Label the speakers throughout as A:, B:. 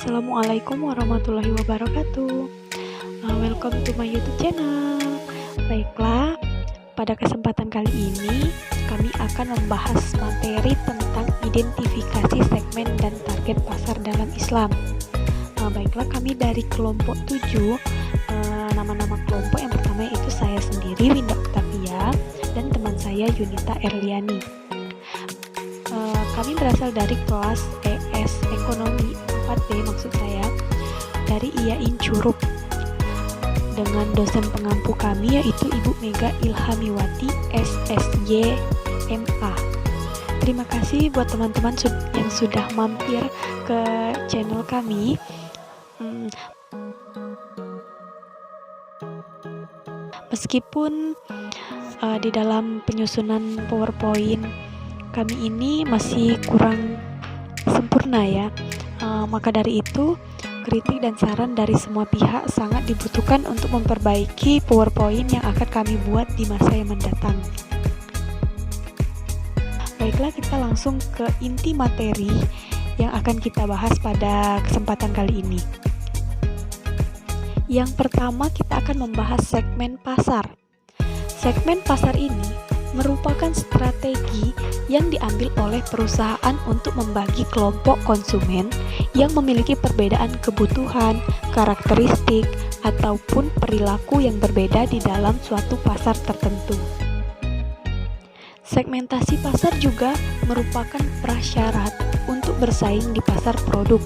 A: Assalamualaikum warahmatullahi wabarakatuh. Welcome to my YouTube channel. Baiklah, pada kesempatan kali ini kami akan membahas materi tentang identifikasi segmen dan target pasar dalam Islam. Baiklah, kami dari kelompok 7. Nama-nama kelompok yang pertama yaitu saya sendiri, Winda Octavia, dan teman saya Yunita Erliani. Kami berasal dari kelas ES Ekonomi 4B, maksud saya dari IAIN Curug, dengan dosen pengampu kami yaitu Ibu Mega Ilhamiwati SSY MA. Terima kasih buat teman-teman yang sudah mampir ke channel kami. Meskipun di dalam penyusunan PowerPoint kami ini masih kurang sempurna ya, maka dari itu kritik dan saran dari semua pihak sangat dibutuhkan untuk memperbaiki PowerPoint yang akan kami buat di masa yang mendatang. Baiklah, kita langsung ke inti materi yang akan kita bahas pada kesempatan kali ini. Yang pertama, kita akan membahas segmen pasar. Segmen pasar ini merupakan strategi yang diambil oleh perusahaan untuk membagi kelompok konsumen yang memiliki perbedaan kebutuhan, karakteristik, ataupun perilaku yang berbeda di dalam suatu pasar tertentu. Segmentasi pasar juga merupakan prasyarat untuk bersaing di pasar produk,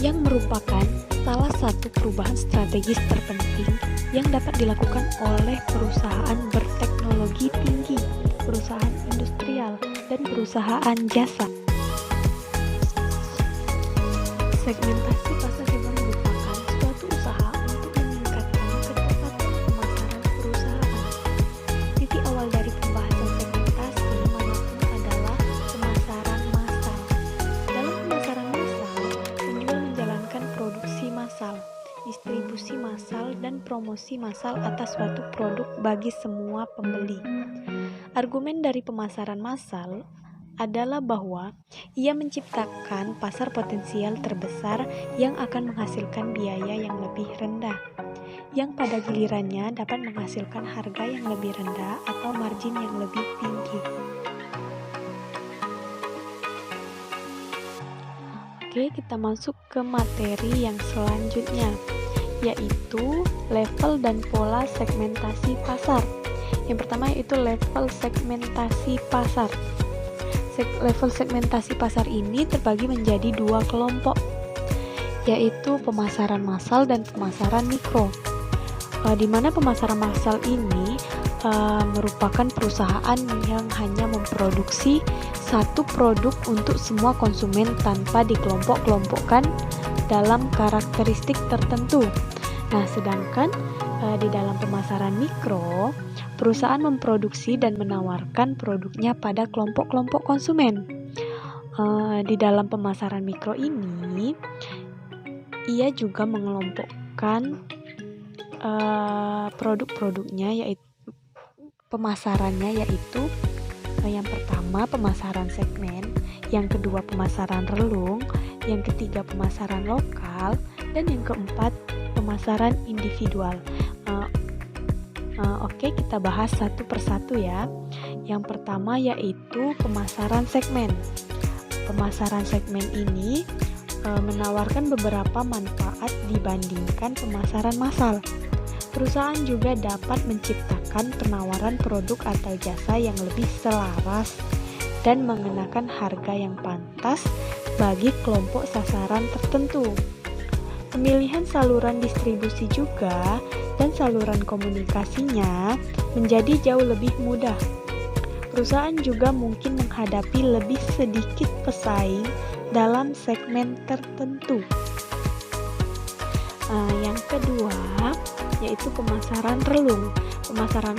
A: yang merupakan salah satu perubahan strategis terpenting yang dapat dilakukan oleh perusahaan berteknologi tinggi, perusahaan industrial, dan perusahaan jasa. Segmentasi pasar juga merupakan suatu usaha untuk meningkatkan kecepatan pemasaran perusahaan. Titik awal dari pembahasan segmentasi manapun adalah pemasaran massal. Dalam pemasaran massal, penjual menjalankan produksi massal, distribusi massal, dan promosi massal atas suatu produk bagi semua pembeli. Argumen dari pemasaran massal adalah bahwa ia menciptakan pasar potensial terbesar yang akan menghasilkan biaya yang lebih rendah, yang pada gilirannya dapat menghasilkan harga yang lebih rendah atau margin yang lebih tinggi. Oke, kita masuk ke materi yang selanjutnya, yaitu level dan pola segmentasi pasar. Yang pertama yaitu level segmentasi pasar. Level segmentasi pasar ini terbagi menjadi dua kelompok, yaitu pemasaran massal dan pemasaran mikro. Di mana pemasaran massal ini merupakan perusahaan yang hanya memproduksi satu produk untuk semua konsumen tanpa dikelompok-kelompokkan dalam karakteristik tertentu. Nah, sedangkan di dalam pemasaran mikro, perusahaan memproduksi dan menawarkan produknya pada kelompok-kelompok konsumen. Di dalam pemasaran mikro ini, ia juga mengelompokkan produk-produknya, yaitu pemasarannya, yaitu yang pertama pemasaran segmen, yang kedua pemasaran relung, yang ketiga pemasaran lokal, dan yang keempat pemasaran individual. Oke, kita bahas satu persatu ya. Yang pertama yaitu pemasaran segmen. Pemasaran segmen ini menawarkan beberapa manfaat dibandingkan pemasaran massal. Perusahaan juga dapat menciptakan penawaran produk atau jasa yang lebih selaras dan mengenakan harga yang pantas bagi kelompok sasaran tertentu. Pemilihan saluran distribusi juga dan saluran komunikasinya menjadi jauh lebih mudah. Perusahaan juga mungkin menghadapi lebih sedikit pesaing dalam segmen tertentu. Yang kedua yaitu pemasaran relung. Pemasaran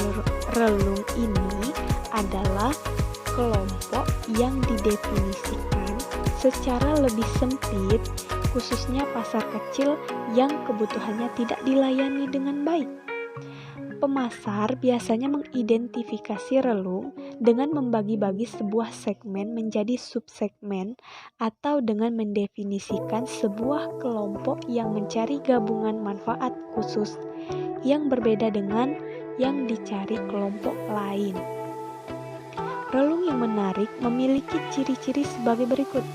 A: relung ini adalah kelompok yang didefinisikan secara lebih sempit, khususnya pasar kecil yang kebutuhannya tidak dilayani dengan baik. Pemasar biasanya mengidentifikasi relung dengan membagi-bagi sebuah segmen menjadi subsegmen atau dengan mendefinisikan sebuah kelompok yang mencari gabungan manfaat khusus yang berbeda dengan yang dicari kelompok lain. Relung yang menarik memiliki ciri-ciri sebagai berikut.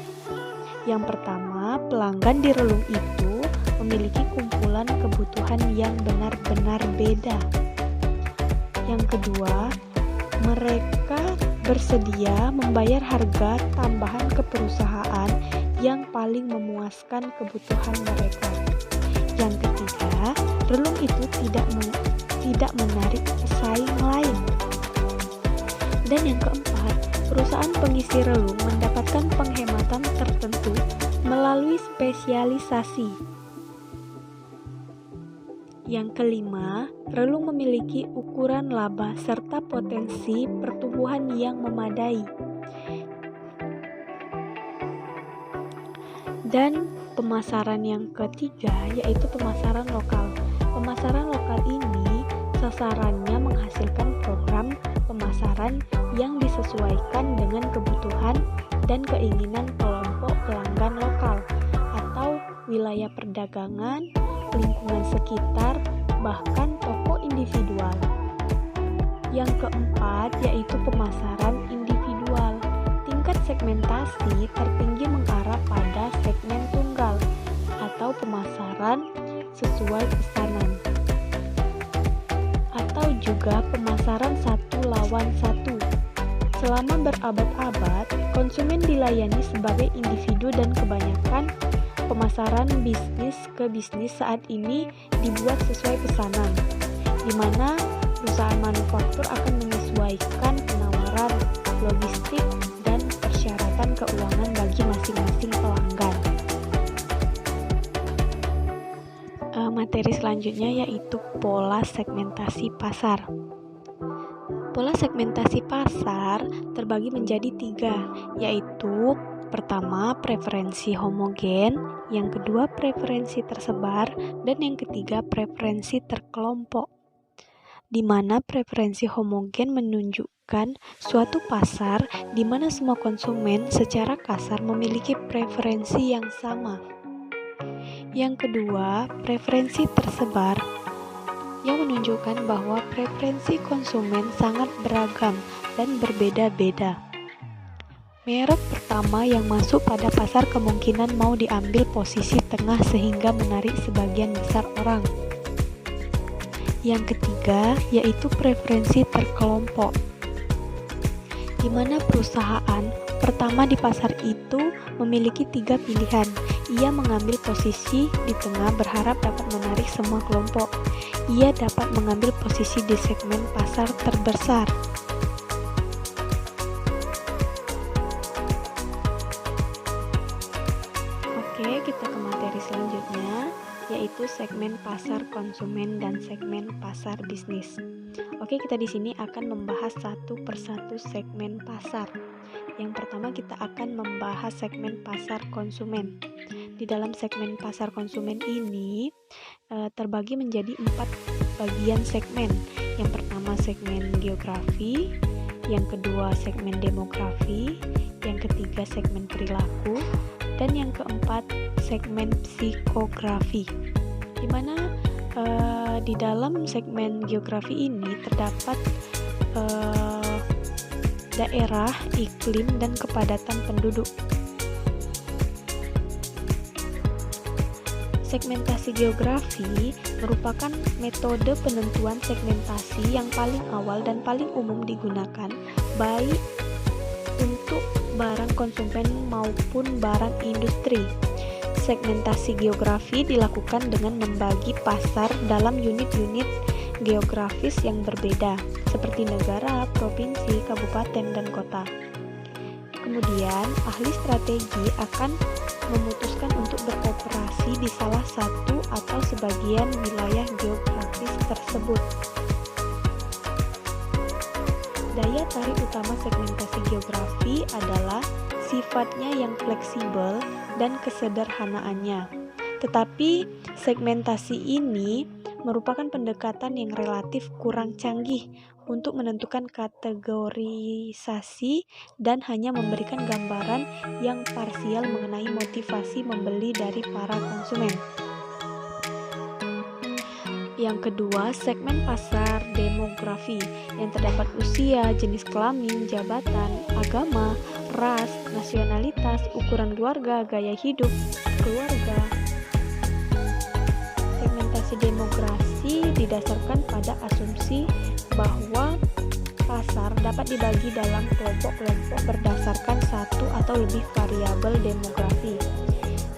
A: Yang pertama, pelanggan di relung itu memiliki kumpulan kebutuhan yang benar-benar beda. Yang kedua, mereka bersedia membayar harga tambahan ke perusahaan yang paling memuaskan kebutuhan mereka. Yang ketiga, relung itu tidak menarik pesaing lain. Dan yang keempat, perusahaan pengisi relung mendapatkan penghematan tertentu melalui spesialisasi. Yang kelima, relung memiliki ukuran laba serta potensi pertumbuhan yang memadai. Dan pemasaran yang ketiga yaitu pemasaran lokal. Pemasaran lokal ini sasarannya menghasilkan program pemasaran yang disesuaikan dengan kebutuhan dan keinginan kelompok pelanggan lokal atau wilayah perdagangan, lingkungan sekitar, bahkan toko individual. Yang keempat yaitu pemasaran individual. Tingkat segmentasi tertinggi mengarah pada segmen tunggal atau pemasaran sesuai pesanan, atau juga pemasaran satu lawan satu. Selama berabad-abad, konsumen dilayani sebagai individu dan kebanyakan pemasaran bisnis ke bisnis saat ini dibuat sesuai pesanan, di mana perusahaan manufaktur akan menyesuaikan penawaran, logistik, dan persyaratan keuangan bagi masing-masing pelanggan. Materi selanjutnya yaitu pola segmentasi pasar. Pola segmentasi pasar terbagi menjadi 3, yaitu pertama, preferensi homogen, yang kedua, preferensi tersebar, dan yang ketiga, preferensi terkelompok. Di mana preferensi homogen menunjukkan suatu pasar di mana semua konsumen secara kasar memiliki preferensi yang sama. Yang kedua, preferensi tersebar, yang menunjukkan bahwa preferensi konsumen sangat beragam dan berbeda-beda. Merek pertama yang masuk pada pasar kemungkinan mau diambil posisi tengah sehingga menarik sebagian besar orang. Yang ketiga yaitu preferensi terkelompok, di mana perusahaan pertama di pasar itu memiliki 3 pilihan. Ia mengambil posisi di tengah berharap dapat menarik semua kelompok. Ia dapat mengambil posisi di segmen pasar terbesar. Oke, kita ke materi selanjutnya, yaitu segmen pasar konsumen dan segmen pasar bisnis. Oke, kita di sini akan membahas satu persatu segmen pasar. Yang pertama kita akan membahas segmen pasar konsumen. Di dalam segmen pasar konsumen ini terbagi menjadi 4 bagian segmen. Yang pertama segmen geografi, yang kedua segmen demografi, yang ketiga segmen perilaku, dan yang keempat segmen psikografi. Di mana di dalam segmen geografi ini terdapat daerah, iklim, dan kepadatan penduduk. Segmentasi geografi merupakan metode penentuan segmentasi yang paling awal dan paling umum digunakan baik untuk barang konsumen maupun barang industri. Segmentasi geografi dilakukan dengan membagi pasar dalam unit-unit geografis yang berbeda, seperti negara, provinsi, kabupaten, dan kota. Kemudian, ahli strategi akan memutuskan untuk beroperasi di salah satu atau sebagian wilayah geografis tersebut. Daya tarik utama segmentasi geografi adalah sifatnya yang fleksibel dan kesederhanaannya. Tetapi segmentasi ini merupakan pendekatan yang relatif kurang canggih untuk menentukan kategorisasi dan hanya memberikan gambaran yang parsial mengenai motivasi membeli dari para konsumen. Yang kedua, segmen pasar demografi yang terdapat usia, jenis kelamin, jabatan, agama, ras, nasionalitas, ukuran keluarga, gaya hidup keluarga. Segmentasi demografi didasarkan pada asumsi bahwa pasar dapat dibagi dalam kelompok-kelompok berdasarkan satu atau lebih variabel demografi,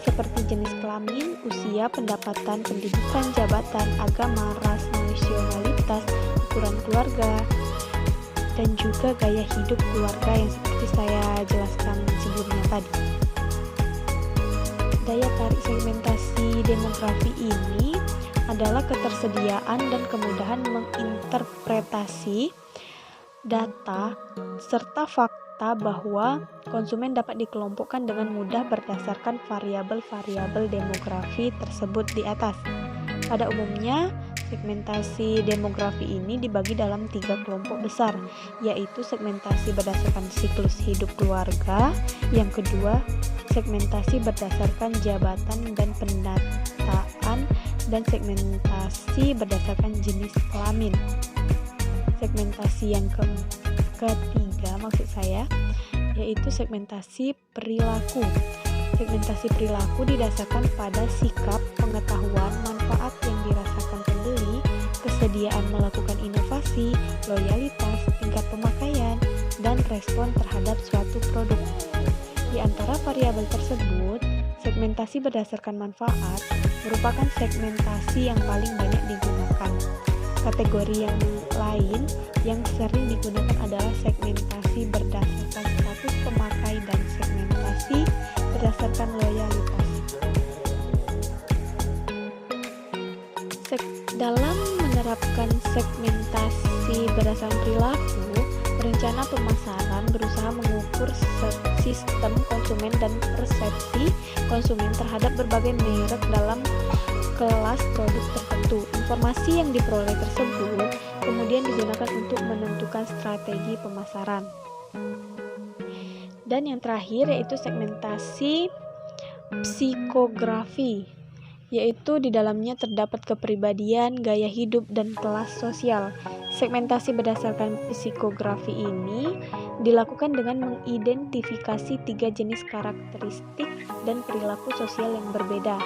A: seperti jenis kelamin, usia, pendapatan, pendidikan, jabatan, agama, ras, nasionalitas, ukuran keluarga, dan juga gaya hidup keluarga yang seperti saya jelaskan sebelumnya tadi. Daya tarik segmentasi demografi ini adalah ketersediaan dan kemudahan menginterpretasi data serta fakta bahwa konsumen dapat dikelompokkan dengan mudah berdasarkan variabel-variabel demografi tersebut di atas. Pada umumnya, segmentasi demografi ini dibagi dalam 3 kelompok besar, yaitu segmentasi berdasarkan siklus hidup keluarga, yang kedua, segmentasi berdasarkan jabatan dan pendataan, dan segmentasi berdasarkan jenis kelamin. Segmentasi yang ketiga maksud saya yaitu segmentasi perilaku. Segmentasi perilaku didasarkan pada sikap, pengetahuan, manfaat yang dirasakan pembeli, kesediaan melakukan inovasi, loyalitas, tingkat pemakaian, dan respon terhadap suatu produk. Di antara variabel tersebut, segmentasi berdasarkan manfaat merupakan segmentasi yang paling banyak digunakan. Kategori yang lain yang sering digunakan adalah segmentasi berdasarkan status pemakai dan segmentasi berdasarkan loyalitas. Dalam menerapkan segmentasi berdasarkan perilaku, perencana pemasaran berusaha mengukur sistem konsumen dan persepsi konsumen terhadap berbagai merek dalam kelas produk tertentu. Informasi yang diperoleh tersebut kemudian digunakan untuk menentukan strategi pemasaran. Dan yang terakhir yaitu segmentasi psikografi, yaitu di dalamnya terdapat kepribadian, gaya hidup, dan kelas sosial. Segmentasi berdasarkan psikografi ini dilakukan dengan mengidentifikasi 3 jenis karakteristik dan perilaku sosial yang berbeda,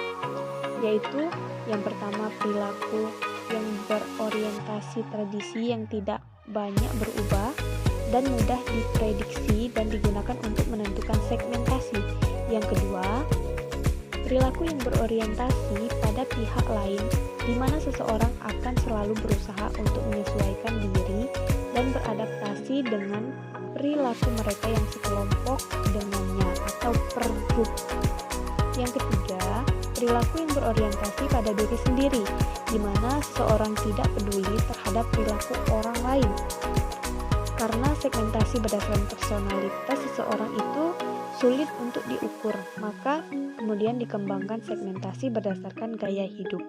A: yaitu yang pertama perilaku yang berorientasi tradisi yang tidak banyak berubah dan mudah diprediksi dan digunakan untuk menentukan segmentasi. Yang kedua, perilaku yang berorientasi pada pihak lain, di mana seseorang akan selalu berusaha untuk menyesuaikan diri dan beradaptasi dengan perilaku mereka yang sekelompok dengannya atau per grup. Yang ketiga, perilaku yang berorientasi pada diri sendiri, di mana seseorang tidak peduli terhadap perilaku orang lain. Karena segmentasi berdasarkan personalitas seseorang itu sulit untuk diukur, maka kemudian dikembangkan segmentasi berdasarkan gaya hidup.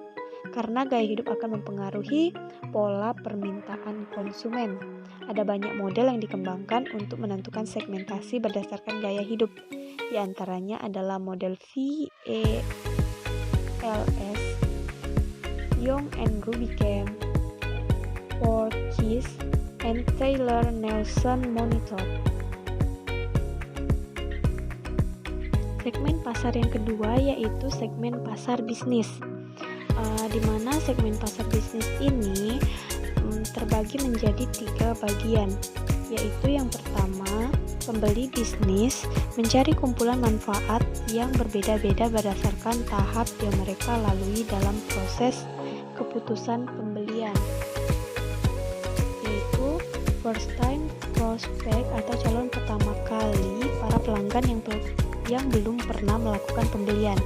A: Karena gaya hidup akan mempengaruhi pola permintaan konsumen. Ada banyak model yang dikembangkan untuk menentukan segmentasi berdasarkan gaya hidup. Di antaranya adalah model VALS, Young and Rubicam, Porteous, and Taylor Nelson Monitor. Segmen pasar yang kedua yaitu segmen pasar bisnis, di mana segmen pasar bisnis ini terbagi menjadi 3 bagian, yaitu yang pertama, pembeli bisnis mencari kumpulan manfaat yang berbeda-beda berdasarkan tahap yang mereka lalui dalam proses keputusan pembelian, yaitu first time prospect atau calon pertama kali para pelanggan yang belum pernah melakukan pembelian.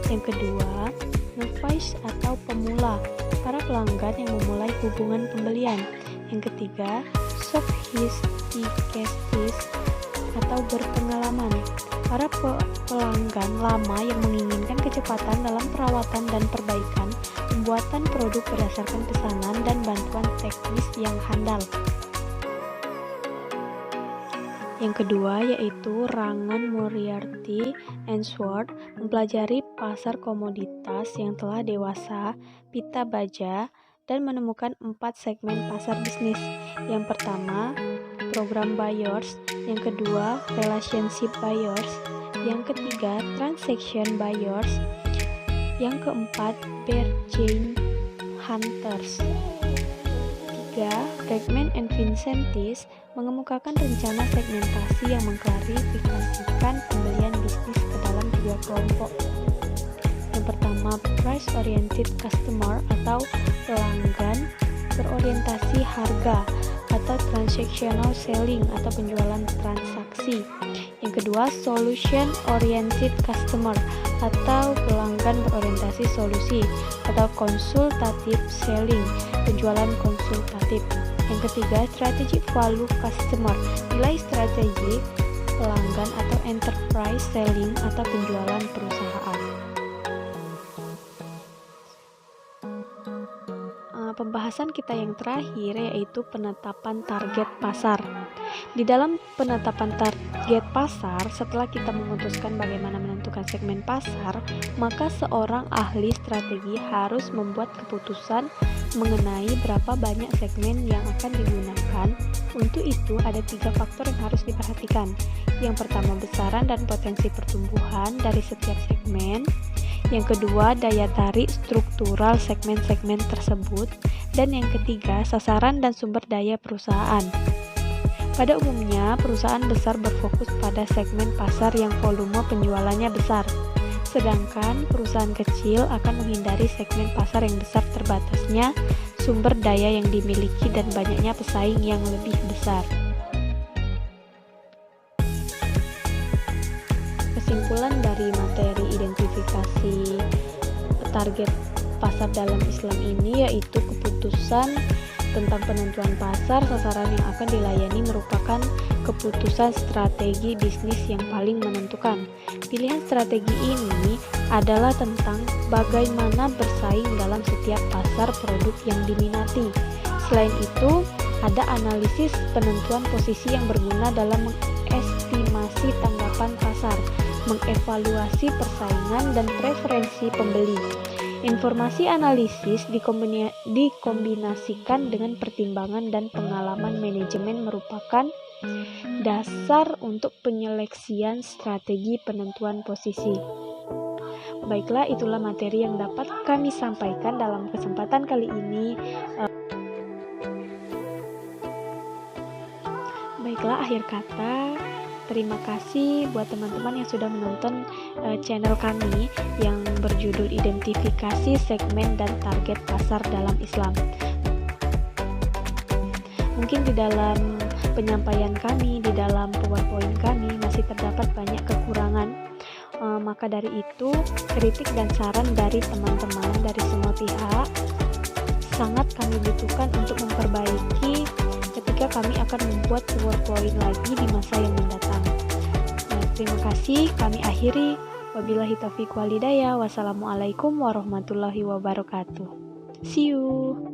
A: Yang kedua, novice atau pemula, para pelanggan yang memulai hubungan pembelian. Yang ketiga, sophisticated atau berpengalaman, para pelanggan lama yang menginginkan kecepatan dalam perawatan dan perbaikan, pembuatan produk berdasarkan pesanan dan bantuan teknis yang handal. Yang kedua yaitu Rangan Moriarty and Sword mempelajari pasar komoditas yang telah dewasa, pita baja, dan menemukan 4 segmen pasar bisnis. Yang pertama, program buyers, yang kedua, relationship buyers, yang ketiga, transaction buyers, yang keempat, bargain hunters. 3. Bregman and Vincentis mengemukakan rencana segmentasi yang mengklarifikasikan pembelian bisnis ke dalam 3 kelompok. Yang pertama, price oriented customer atau pelanggan berorientasi harga atau transactional selling atau penjualan transaksi. Yang kedua, solution oriented customer atau pelanggan berorientasi solusi atau consultative selling, penjualan konsultatif. Yang ketiga, strategic value customer, nilai strategi pelanggan atau enterprise selling atau penjualan perusahaan. Pembahasan kita yang terakhir yaitu penetapan target pasar. Di dalam penetapan target pasar, setelah kita memutuskan bagaimana menentukan segmen pasar, maka seorang ahli strategi harus membuat keputusan mengenai berapa banyak segmen yang akan digunakan. Untuk itu ada 3 faktor yang harus diperhatikan. Yang pertama, besaran dan potensi pertumbuhan dari setiap segmen. Yang kedua, daya tarik struktural segmen-segmen tersebut. Dan yang ketiga, sasaran dan sumber daya perusahaan. Pada umumnya, perusahaan besar berfokus pada segmen pasar yang volume penjualannya besar. Sedangkan perusahaan kecil akan menghindari segmen pasar yang besar terbatasnya sumber daya yang dimiliki dan banyaknya pesaing yang lebih besar. Kesimpulan dari materi identifikasi target pasar dalam Islam ini yaitu keputusan tentang penentuan pasar sasaran yang akan dilayani merupakan keputusan strategi bisnis yang paling menentukan. Pilihan strategi ini adalah tentang bagaimana bersaing dalam setiap pasar produk yang diminati. Selain itu, ada analisis penentuan posisi yang berguna dalam mengestimasi tanggapan pasar, mengevaluasi persaingan dan preferensi pembeli. Informasi analisis dikombinasikan dengan pertimbangan dan pengalaman manajemen merupakan dasar untuk penyeleksian strategi penentuan posisi. Baiklah, itulah materi yang dapat kami sampaikan dalam kesempatan kali ini. Baiklah, akhir kata, terima kasih buat teman-teman yang sudah menonton channel kami yang berjudul Identifikasi Segmen dan Target Pasar dalam Islam. Mungkin di dalam penyampaian kami, di dalam PowerPoint kami masih terdapat banyak kekurangan. Maka dari itu, kritik dan saran dari teman-teman dari semua pihak sangat kami butuhkan untuk memperbaiki ketika kami akan membuat PowerPoint lagi di masa yang mendatang. Terima kasih, kami akhiri. Wabillahi taufiq walhidayah. Wassalamualaikum warahmatullahi wabarakatuh. See you.